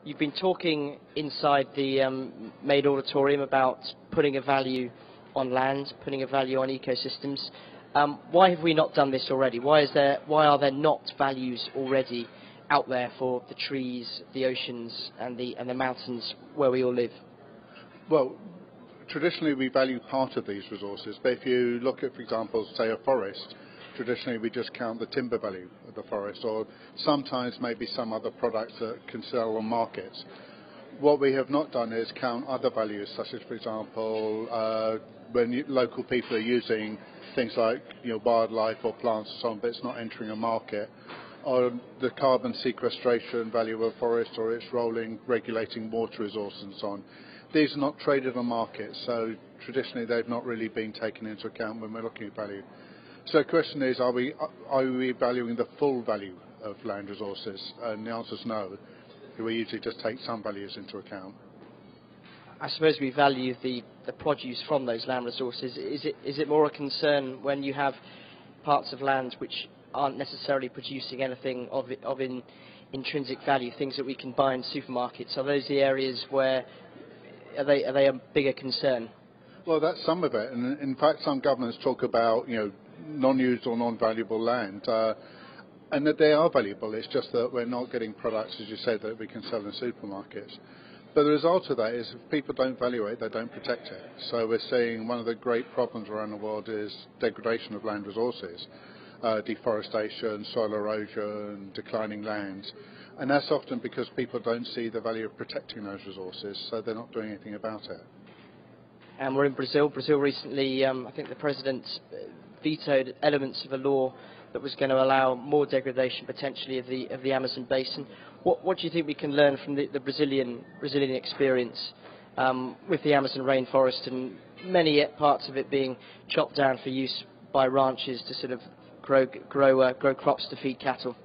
You've been talking inside the main auditorium about putting a value on land, putting a value on ecosystems. Why have we not done this already? Why are there not values already out there for the trees, the oceans, and the mountains where we all live? Well, traditionally we value part of these resources, but if you look at, for example, say a forest, traditionally we just count the timber value of the forest, or sometimes maybe some other products that can sell on markets. What we have not done is count other values, such as, for example, when local people are using things like wildlife or plants and so on, but it's not entering a market, or the carbon sequestration value of a forest, or its role in regulating water resources and so on. These are not traded on markets, so traditionally they've not really been taken into account when we're looking at value. So the question is, are we valuing the full value of land resources? And the answer is no. We usually just take some values into account. I suppose we value the produce from those land resources. Is it more a concern when you have parts of land which aren't necessarily producing anything of intrinsic value, things that we can buy in supermarkets? Are those the areas where are they a bigger concern? Well, that's some of it, and in fact some governments talk about non-used or non-valuable land, and that they are valuable. It's just that we're not getting products, as you said, that we can sell in supermarkets. But the result of that is if people don't value it, they don't protect it. So we're seeing one of the great problems around the world is degradation of land resources, deforestation, soil erosion, declining lands. And that's often because people don't see the value of protecting those resources, so they're not doing anything about it. And we're in Brazil. Brazil recently, I think the president vetoed elements of a law that was going to allow more degradation potentially of the Amazon basin. What do you think we can learn from the Brazilian experience with the Amazon rainforest and many parts of it being chopped down for use by ranchers to sort of grow crops to feed cattle?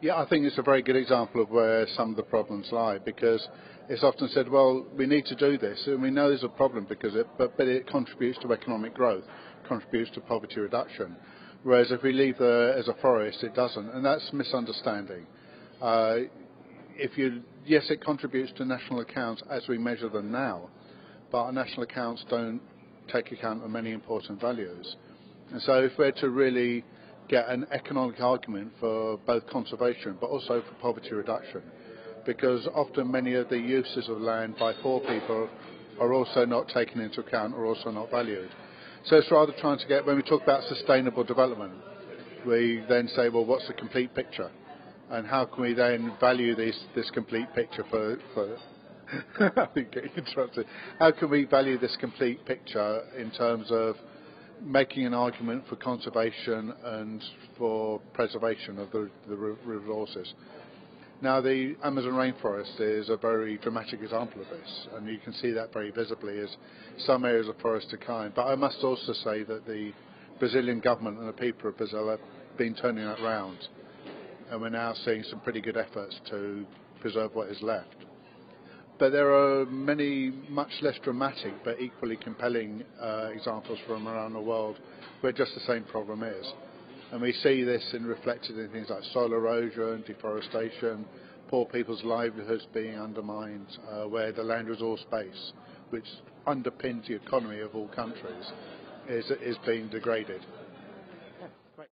Yeah, I think it's a very good example of where some of the problems lie, because it's often said, well, we need to do this, and we know there's a problem because but it contributes to economic growth, contributes to poverty reduction. Whereas if we leave as a forest, it doesn't, and that's misunderstanding. Yes, it contributes to national accounts as we measure them now, but our national accounts don't take account of many important values. And so if we're to really get an economic argument for both conservation but also for poverty reduction, because often many of the uses of land by poor people are also not taken into account or also not valued. So it's rather trying to get, when we talk about sustainable development, we then say, well, what's the complete picture? And how can we then value this complete picture for I think getting interrupted. How can we value this complete picture in terms of making an argument for conservation and for preservation of the resources? Now, the Amazon rainforest is a very dramatic example of this, and you can see that very visibly as some areas of forest decline. But I must also say that the Brazilian government and the people of Brazil have been turning that round, and we're now seeing some pretty good efforts to preserve what is left. But there are many much less dramatic but equally compelling examples from around the world where just the same problem is. And we see this reflected in things like soil erosion, deforestation, poor people's livelihoods being undermined, where the land resource base, which underpins the economy of all countries, is being degraded.